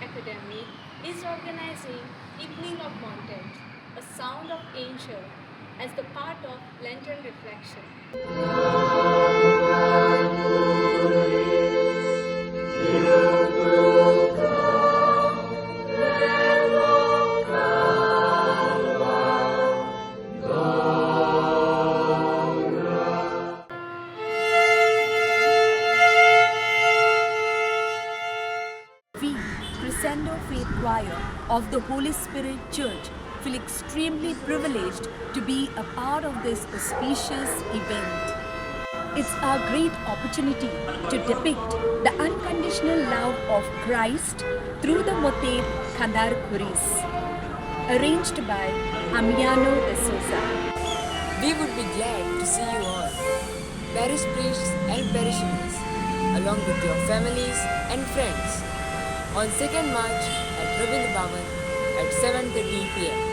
Academy is organizing Evening of Content, a sound of angel, as the part of Lenten reflection. We, Crescendo Faith Choir of the Holy Spirit Church, feel extremely privileged to be a part of this auspicious event. It's our great opportunity to depict the unconditional love of Christ through the motet Kandar Kuris, arranged by Amiano de Souza. We would be glad to see you all, parish priests and parishioners, along with your families and friends, on 2nd March at Rabindra Bhavan at 7:30 p.m.